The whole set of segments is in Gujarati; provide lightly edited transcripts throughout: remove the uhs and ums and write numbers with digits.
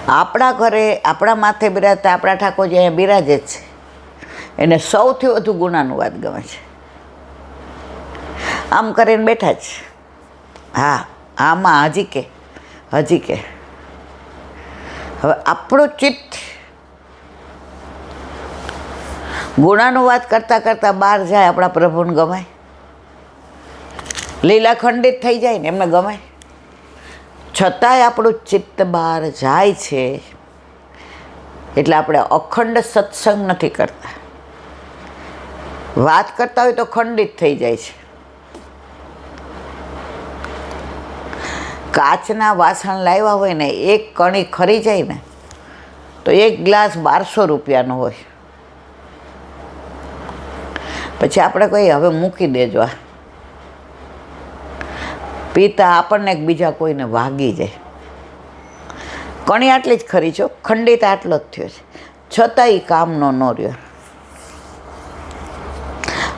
આપણા ઘરે આપણા માથે બિરાજતા આપણા ઠાકોરજી અહીંયા બિરાજે જ છે. એને સૌથી વધુ ગુણાનુવાદ ગમે છે. આમ કરીને બેઠા જ. હા, આમાં હજી કે હવે આપણું ચિત્ત ગુણાનુવાદ કરતાં કરતાં બહાર જાય, આપણા પ્રભુને ગમાય, લીલા ખંડિત થઈ જાય ને એમને ગમાય. છતાંય આપણું ચિત્ત બહાર જાય છે એટલે આપણે અખંડ સત્સંગ નથી કરતા. વાત કરતા હોય તો ખંડિત થઈ જાય છે. કાચના વાસણ લાવ્યા હોય ને, એક કણી ખરી જાય ને તો એક ગ્લાસ 1200 રૂપિયાનો હોય. પછી આપણે કહીએ હવે મૂકી દેજો, આ પીતા આપણને બીજા કોઈને વાગી જાય. કણી આટલી જ ખરી છો, ખંડિત આટલો જ થયો છે, છતાંય કામનો ન રહ્યો.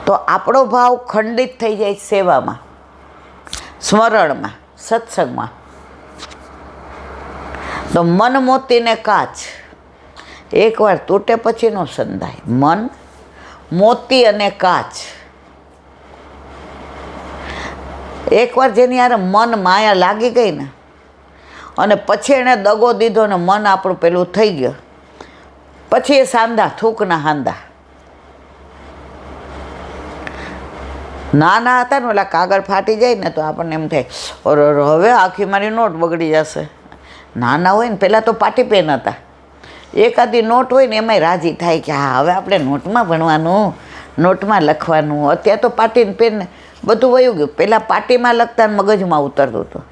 તો આપણો ભાવ ખંડિત થઈ જાય સેવામાં, સ્મરણમાં, સત્સંગમાં. તો મન મોતીને કાચ એકવાર તૂટે પછી નો સંધાય. મન મોતી અને કાચ એકવાર જેની યાર મન માયા લાગી ગઈ ને, અને પછી એણે દગો દીધો ને મન આપણું પેલું થઈ ગયું, પછી એ સાંધા થૂકના હાંધા. નાના હતા ને ઓલા કાગળ ફાટી જાય ને તો આપણને એમ થાય હવે આખી મારી નોટ બગડી જશે. નાના હોય ને પહેલાં તો પાટી પેન હતા, એકાદી નોટ હોય ને એમાંય રાજી થાય કે હા હવે આપણે નોટમાં ભણવાનું, નોટમાં લખવાનું. અત્યારે તો પાટીને પેન બધું વયું ગયું. પહેલાં પાટીમાં લખતા મગજમાં ઉતરતું હતું.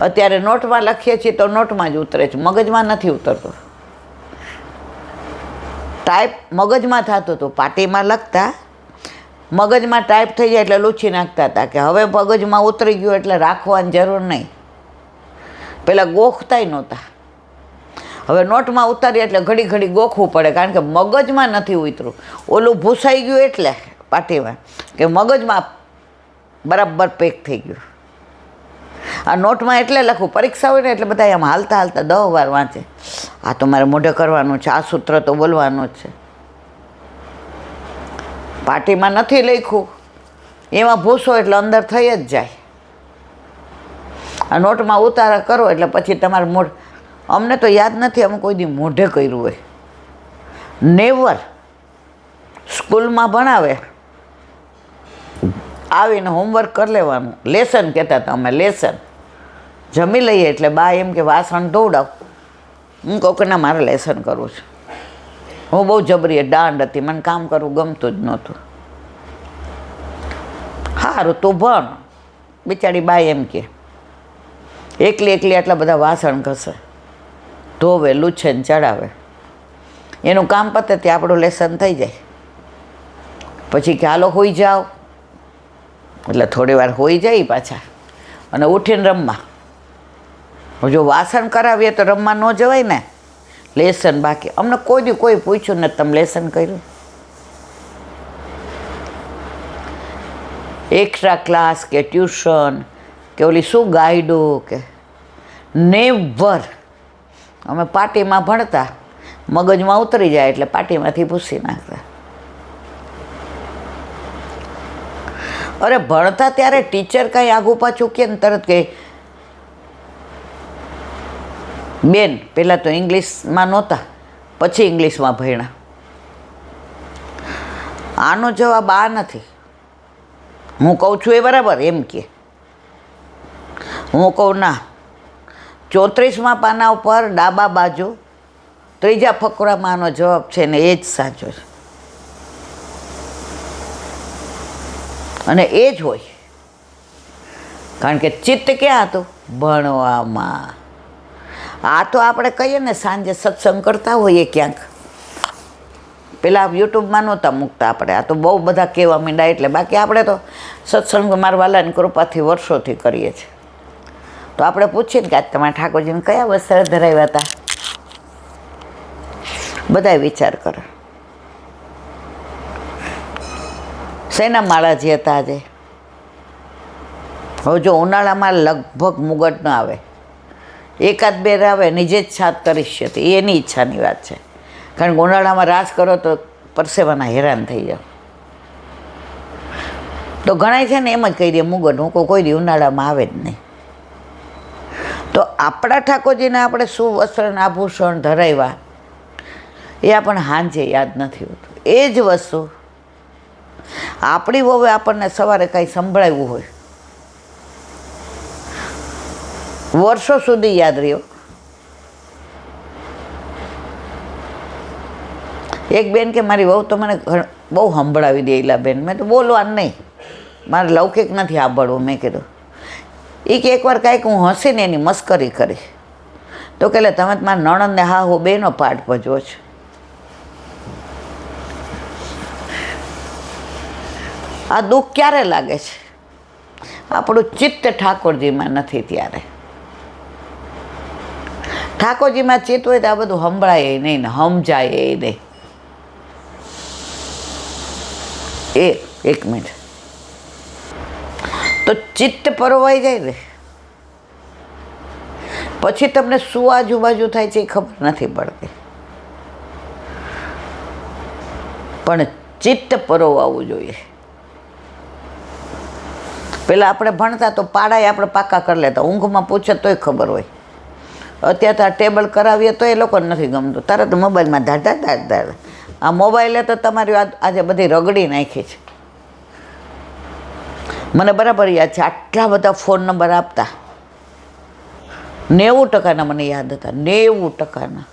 અત્યારે નોટમાં લખીએ છીએ તો નોટમાં જ ઉતરે છે, મગજમાં નથી ઉતરતું. ટાઈપ મગજમાં થતું હતું, પાટીમાં લખતા મગજમાં ટાઈપ થઈ જાય એટલે લૂછી નાખતા હતા કે હવે મગજમાં ઉતરી ગયું એટલે રાખવાની જરૂર નહીં. પહેલાં ગોખતાય નહોતા, હવે નોટમાં ઉતારીએ એટલે ઘડી ઘડી ગોખવું પડે, કારણ કે મગજમાં નથી ઉતરું. ઓલું ભૂસાઈ ગયું એટલે પાટીમાં કે મગજમાં બરાબર પેક થઈ ગયું. આ નોટમાં એટલે લખવું, પરીક્ષા હોય ને એટલે બધા આમ હાલતા હાલતા 10 વાર વાંચે. આ તો મારે મોઢે કરવાનું છે, આ સૂત્ર તો બોલવાનું જ છે. પાટીમાં નથી લખ્યું, એમાં ભૂસો એટલે અંદર થઈ જ જાય. આ નોટમાં ઉતારા કરો એટલે પછી તમારે મોઢ, અમને તો યાદ નથી અમે કોઈ દી મોઢે કર્યું હોય, નેવર. સ્કૂલમાં ભણાવે, આવીને હોમવર્ક કરી લેવાનું, લેસન કહેતા હતા અમે, લેસન. જમી લઈએ એટલે બા એમ કે વાસણ ધોવડાવ. હું કહું કે ના મારે લેસન કરવું છે. હું બહુ જબરી દાંડ હતી, મને કામ કરવું ગમતું જ નહોતું. સારું તું ભણ. બિચારી બા એમ કે એકલી આટલા બધા વાસણ ઘસે, ધોવે, લૂછે ને ચડાવે. એનું કામ પતે ત્યાં આપણું લેસન થઈ જાય. પછી કે હાલો હોઈ જાઓ, એટલે થોડી વાર હોઈ જાય પાછા અને ઉઠીને રમવા. જો વાસણ કરાવીએ તો રમવા ન જવાય ને, લેસન બાકી. અમને કોઈ દી કોઈ પૂછ્યું ને તમે લેસન કર્યું? એક્સ્ટ્રા ક્લાસ કે ટ્યુશન કે ઓલી શું ગાઈડો કે નેવર. અમે પાટીમાં ભણતા, મગજમાં ઉતરી જાય એટલે પાટીમાંથી ભૂસી નાખતા. અરે ભણતા ત્યારે ટીચર કાંઈ આઘું પાછું કે ને તરત કે બેન, પહેલાં તો ઇંગ્લિશમાં નહોતા, પછી ઇંગ્લિશમાં ભણ્યા. આનો જવાબ આ નથી. હું કહું છું એ બરાબર એમ કે, હું કહું ના. 34મા પાના ઉપર ડાબા બાજુ ત્રીજા ફકરામાં આનો જવાબ છે ને એ જ સાચો છે. અને એ જ હોય, કારણ કે ચિત્ત ક્યાં હતું? ભણવામાં. આ તો આપણે કહીએ ને સાંજે સત્સંગ કરતા હોઈએ ક્યાંક, પેલા યુટ્યુબમાં નહોતા મૂકતા આપણે, આ તો બહુ બધા કહેવા માંડ્યા એટલે. બાકી આપણે તો સત્સંગ મારા વાલાની કૃપાથી વર્ષોથી કરીએ છીએ. તો આપણે પૂછીએ ને કે આજ તમારા ઠાકોરજીને કયા વસ્ત્ર ધરાવ્યા હતા, બધાય વિચાર કરે. શેના માળાજી હતા આજે? હવે જો ઉનાળામાં લગભગ મુગટ ન આવે, એકાદ બે રાવે નિજે જ છાત કરીશ્યતિ, એની ઈચ્છાની વાત છે. કારણ કે ઉનાળામાં રાસ કરો તો પરસેવાના હેરાન થઈ જાઓ. તો ઘણાય છે ને એમ જ કહી દે મુગટ, હું કોઈ દી ઉનાળામાં આવે જ નહીં. તો આપણા ઠાકોરજીને આપણે શું વસ્ત્ર અને આભૂષણ ધરાવ્યા એ આપણને હાંજે યાદ નથી હોતું. એ જ વસ્તુ આપણી વહુએ આપણને સવારે કાંઈ સંભળાવ્યું હોય, વર્ષો સુધી યાદ રહ્યો. એક બેન કે મારી વહુ તો મને બહુ સંભળાવી દે એલા બેન. મેં તો બોલવાનું નહીં, મારે લૌકિક નથી સાંભળવું. મેં કીધું એ કે એકવાર કાંઈક હું હસીને એની મસ્કરી કરી તો કે તમે મારા નણંદને હા હું બેનો પાઠ ભજવો છો. આ દુઃખ ક્યારે લાગે છે? આપણું ચિત્ત ઠાકોરજીમાં નથી ત્યારે. ઠાકોરજીમાં ચિત્ત હોય તો આ બધું સંભળાય નહીં ને સમજાય નહીં. એક મિનિટ તો ચિત્ત પરોવાઈ જાય ને પછી તમને શું આજુબાજુ થાય છે એ ખબર નથી પડતી. પણ ચિત્ત પરોવાવું જોઈએ. પેલા આપણે ભણતા તો પાડાએ આપણે પાકા કરી લેતા, ઊંઘમાં પૂછે તોય ખબર હોય. અત્યારે તો આ ટેબલ કરાવીએ તો એ લોકોને નથી ગમતું, તરત મોબાઈલમાં ધાડ. આ મોબાઈલે તો તમારી આજે બધી રગડી નાખી છે. મને બરાબર યાદ છે, આટલા બધા ફોન નંબર આપતા, 90% મને યાદ હતા. 90%.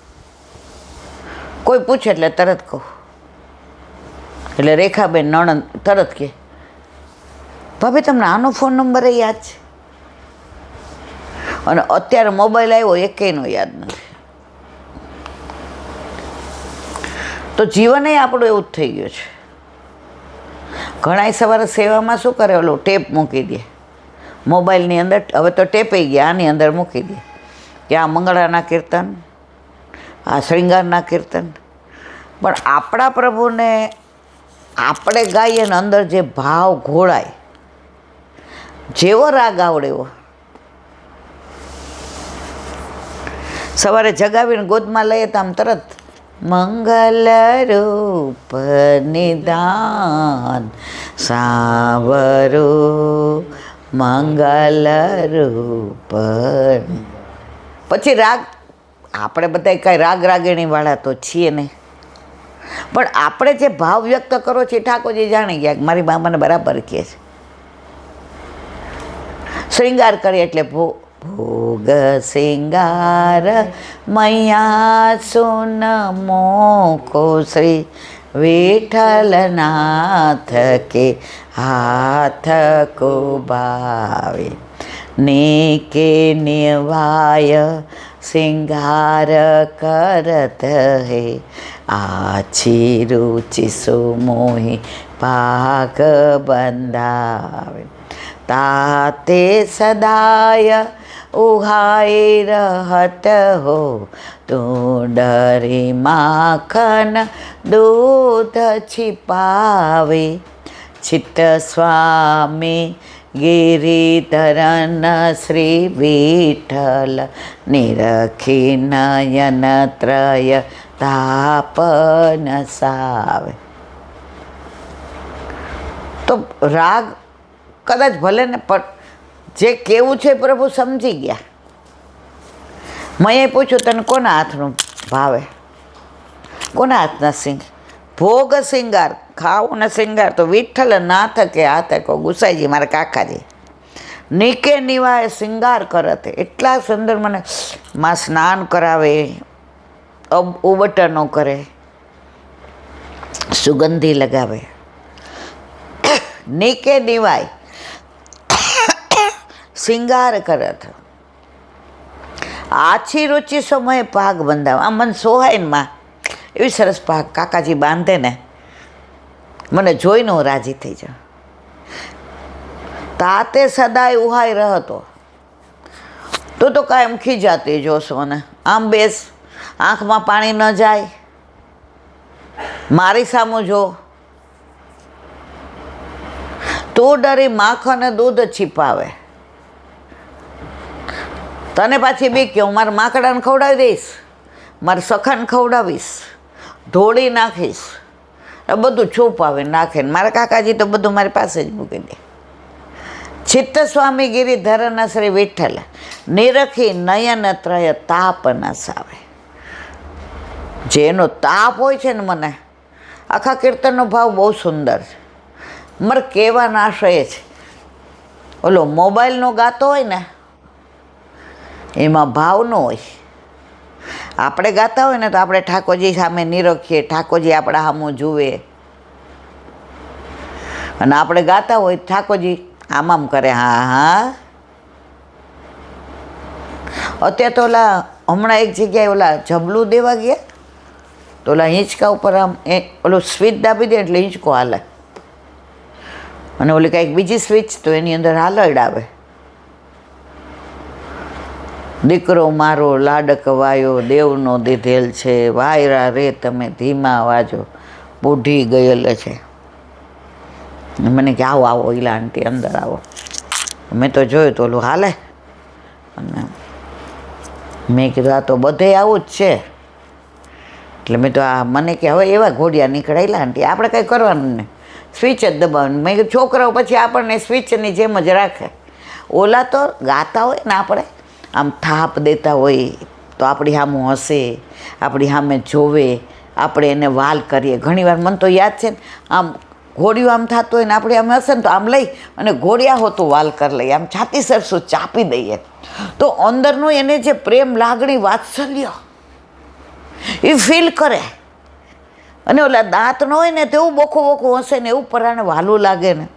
કોઈ પૂછે એટલે તરત કહું. એટલે રેખાબેન નણંદ તરત કહે ભાભી તમને આનો ફોન નંબર યાદ છે? અને અત્યારે મોબાઈલ આવ્યો એકેયનો યાદ નથી. તો જીવન આપણું એવું જ થઈ ગયું છે. ઘણા સવારે સેવામાં શું કરે, ઓલો ટેપ મૂકી દે મોબાઈલની અંદર. હવે તો ટેપે ગયા, આની અંદર મૂકી દે કે આ મંગળાના કીર્તન, આ શ્રૃંગારના કીર્તન. પણ આપણા પ્રભુને આપણે ગાઈએ ને અંદર જે ભાવ ઘોળાય, જેવો રાગ આવડે એવો. સવારે જગાવીને ગોદમાં લઈએ તો આમ તરત મંગલ રૂપ નિદાન સાવરો મંગલ રૂપ. પછી રાગ આપણે બધા કાંઈ રાગીણી વાળા તો છીએ નહીં, પણ આપણે જે ભાવ વ્યક્ત કરો છો ઠાકોરજી જાણી ગયા. મારી બા મને બરાબર કહે છે શ્રૃંગાર કરીએ એટલે ભોગ શિંગાર મૈયા સુન મોકો શ્રી વિઠ્ઠલનાથ કે હાથ કુબાવે નીકે નિવાય શિંગાર કરત હે આછી રુચિ સુમોહી પાક બંધાવે તાતે સદાય ઉહાય રહત હો તું ડરી માખન દૂધ छिपावे ચિત્ત સ્વામી ગિરિધરન શ્રી વિઠ્ઠલ નિરખી નયન ત્રય તાપન સાવે. તો રાગ કદાચ ભલે ને પણ જે કેવું છે પ્રભુ સમજી ગયા. મેં પૂછ્યું તને કોના હાથનું ભાવે, કોના હાથના સિંગ? ભોગ શિંગાર, ખાવું ને શિંગાર તો વિઠ્ઠલ નાથ કે હાથે કો ગુસાઈજી મારા કાકાજી નીકે નિવાય શિંગાર કરતે. એટલા સુંદર મને માં સ્નાન કરાવે, ઉબટનો કરે, સુગંધી લગાવે, નીકે નિવાય શિંગાર કરત આછી રુચિ સમયે પાક બંધાવે. આમ મને સોહાય ને માં એવી સરસ પાક કાકાજી બાંધે ને મને જોઈને હું રાજી થઈ જાઉં. તાતે સદાય ઉહાઈ રહતો તું તો કાયમ ખીજાતી જોશો ને આમ બેસ, આંખમાં પાણી ન જાય, મારી સામું જો, તું ડરી માખણ દૂધ છીપાવે. તને પાછી બીક કે હું મારા માકડાને ખવડાવી દઈશ, મારા સખાને ખવડાવીશ, ધોળી નાખીશ, બધું છુપાવીને નાખે ને મારા કાકાજી તો બધું મારી પાસે જ મૂકી દે. ચિત્ત સ્વામી ગિરિધરના શ્રી વિઠ્ઠલ નિરખી નયન ત્રય તાપ ન સાવે. જેનો તાપ હોય છે ને, મને આખા કીર્તનનો ભાવ બહુ સુંદર છે. મારે કહેવાનો આશય છે, ઓલો મોબાઈલનો ગાતો હોય ને એમાં ભાવ ન હોય. આપણે ગાતા હોય ને તો આપણે ઠાકોરજી સામે નિરખીએ, ઠાકોરજી આપણા સામું જુએ, અને આપણે ગાતા હોય ઠાકોરજી આમ કરે. હા હા, અત્યારે તો ઓલા હમણાં એક જગ્યાએ ઓલા જબલું દેવા ગયા તો ઓલા હિંચકા ઉપર આમ ઓલો સ્વિચ દાબી દે એટલે હિંચકો હાલે, અને ઓલી કાંઈક બીજી સ્વિચ તો એની અંદર હાલડ આવે. દીકરો મારો લાડકવાયો દેવનો દીધેલ છે, વાયરા રે તમે ધીમા વાજો બુઢી ગયેલ છે. મને કે આવો આવો ઈલા આંટી અંદર આવો. મેં તો જોયું તો ઓલું હાલે, અને મેં કીધું આ તો બધે આવું જ છે. એટલે મેં તો આ મને કે હવે એવા ઘોડિયા નીકળેલા આંટી, આપણે કંઈ કરવાનું નહીં, સ્વિચ જ દબાવવાનું. મેં કીધું છોકરાઓ પછી આપણને સ્વિચની જેમ જ રાખે. ઓલા તો ગાતા હોય ને, આપણે આમ થાપ દેતા હોય તો આપણી સામું હસે, આપણી સામે જોવે, આપણે એને વાલ કરીએ. ઘણીવાર મને તો યાદ છે ને, આમ ઘોડિયું આમ થતું હોય ને આપણે આમ હશે ને તો આમ લઈ અને ઘોડિયા હોતું વાલ કરી લઈએ, આમ છાતી સરસું ચાપી દઈએ. તો અંદરનું એને જે પ્રેમ લાગણી વાત્સલ્ય એ ફીલ કરે. અને ઓલા દાંત ન હોય ને તેવું બોખું બોખું હશે ને એવું પરાણે વાલું લાગે ને.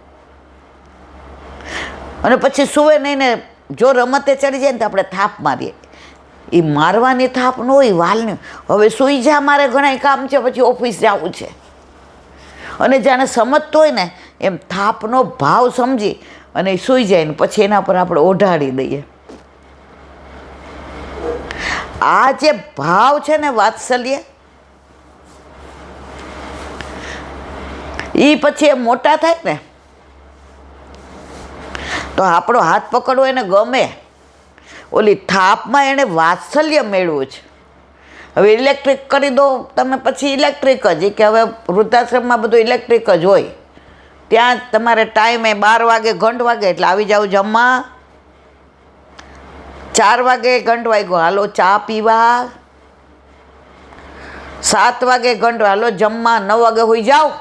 અને પછી સુવે નહીં ને, જો રમતે ચડી જાય ને તો આપણે થાપ મારીએ. એ મારવાની થાપ ન હોય, વાલની. હવે સૂઈ જા, મારે ઘણા કામ છે, પછી ઓફિસ જવું છે. અને જાણે સમજતો હોય ને એમ થાપનો ભાવ સમજી અને સૂઈ જાય ને પછી એના પર આપણે ઓઢાડી દઈએ. આ જે ભાવ છે ને વાત્સલ્ય, એ પછી એ મોટા થાય ને તો આપણો હાથ પકડવો એને ગમે. ઓલી થાપમાં એણે વાત્સલ્ય મેળવું છે. હવે ઇલેક્ટ્રિક કરી દો તમે, પછી ઇલેક્ટ્રિક જ, કે હવે વૃદ્ધાશ્રમમાં બધું ઇલેક્ટ્રિક જ હોય. ત્યાં તમારે ટાઈમે 12 વાગે ઘંટ વાગે એટલે આવી જાવ જમવા, 4 વાગે ઘંટ વાગ્યો હાલો ચા પીવા, 7 વાગે ઘંટ હાલો જમવા, 9 વાગે હોઈ જાઓ.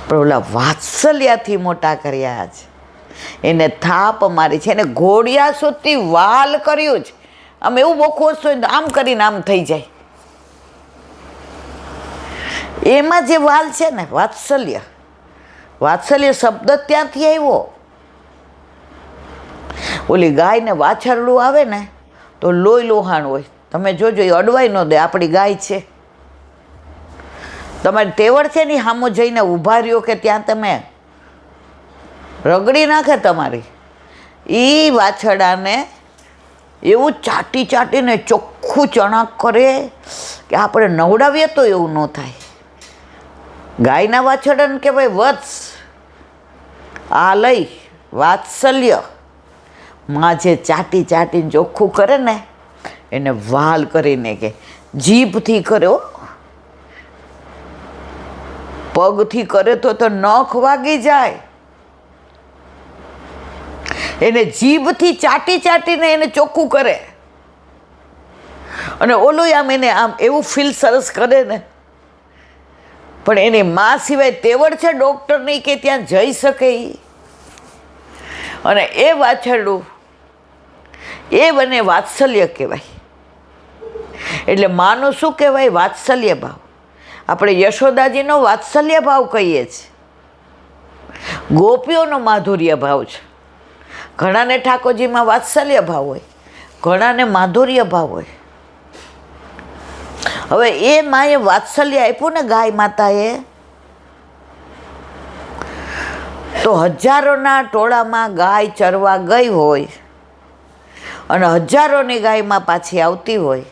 પણ ઓલા વાત્સલ્યથી મોટા કર્યા છે, એને થાપ મારી છે, એને ઘોડિયા સુધી વાલ કર્યું છે. આમ એવું બહુ ખુશ હોય ને આમ કરીને આમ થઈ જાય. એમાં જે વાલ છે ને વાત્સલ્ય, વાત્સલ્ય શબ્દ ત્યાંથી આવ્યો. ઓલી ગાયને વાછરડું આવે ને તો લોહી લોહાણ હોય. તમે જોજો, એ અડવાઈ ન દે, આપણી ગાય છે. તમારી તેવડ છે ને સામો જઈને ઊભા રહ્યો કે ત્યાં તમે રગડી નાખે તમારી. એ વાછરડાને એવું ચાટી ચાટીને ચોખ્ખું ચણાક કરે કે આપણે નવડાવીએ તો એવું ન થાય. ગાયના વાછરડાને કહેવાય વત્સ. આ લઈ વાત્સલ્ય માં જે ચાટી ચાટીને ચોખ્ખું કરે ને એને વાલ કરીને કે જીભથી કર્યો, પગથી કરે તો નખ વાગી જાય. એને જીભથી ચાટી ચાટીને એને ચોખ્ખું કરે. અને ઓલું આમ એને આમ એવું ફીલ સરસ કરે ને. પણ એની માં સિવાય તેવડ છે ડૉક્ટરની કે ત્યાં જઈ શકે એ. અને એ વાછરડું એ બને વાત્સલ્ય કહેવાય. એટલે માનું શું કહેવાય? વાત્સલ્ય ભાવ. આપણે યશોદાજીનો વાત્સલ્ય ભાવ કહીએ છીએ, ગોપીઓનો માધુર્ય ભાવ છે. ઘણાને ઠાકોરજીમાં વાત્સલ્ય ભાવ હોય, ઘણાને માધુર્ય ભાવ હોય. હવે એ માએ વાત્સલ્ય આપ્યું ને ગાય માતાએ, તો હજારોના ટોળામાં ગાય ચરવા ગઈ હોય અને હજારોની ગાયમાં પાછી આવતી હોય,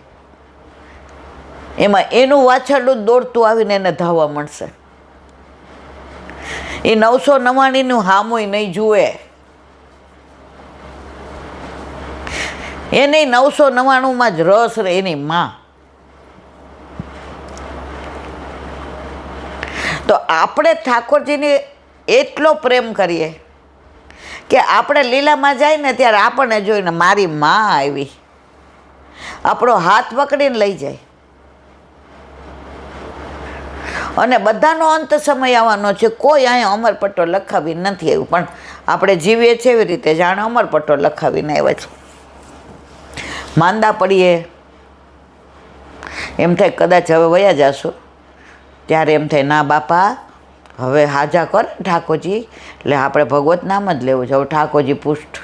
એમાં એનું વાછરડું દોડતું આવીને એને ધાવવા મળશે. એ 999નું હામુય નહીં જુએ. એને 999માં જ રસ રહે એની માં. તો આપણે ઠાકોરજીને એટલો પ્રેમ કરીએ કે આપણે લીલામાં જાય ને ત્યારે આપણને જોઈને મારી માં આવી, આપણો હાથ પકડીને લઈ જાય. અને બધાનો અંત સમય આવવાનો છે. કોઈ અહીંયા અમરપટ્ટો લખાવી નથી આવ્યું, પણ આપણે જીવીએ છીએ એવી રીતે જાણે અમરપટ્ટો લખાવીને આવ્યા છે. માંદા પડીએ એમ થાય કદાચ હવે વયા જશો, ત્યારે એમ થાય ના બાપા હવે હાજા કર ઠાકોરજી, એટલે આપણે ભગવત નામ જ લેવું છે. હવે ઠાકોરજી પુષ્ટ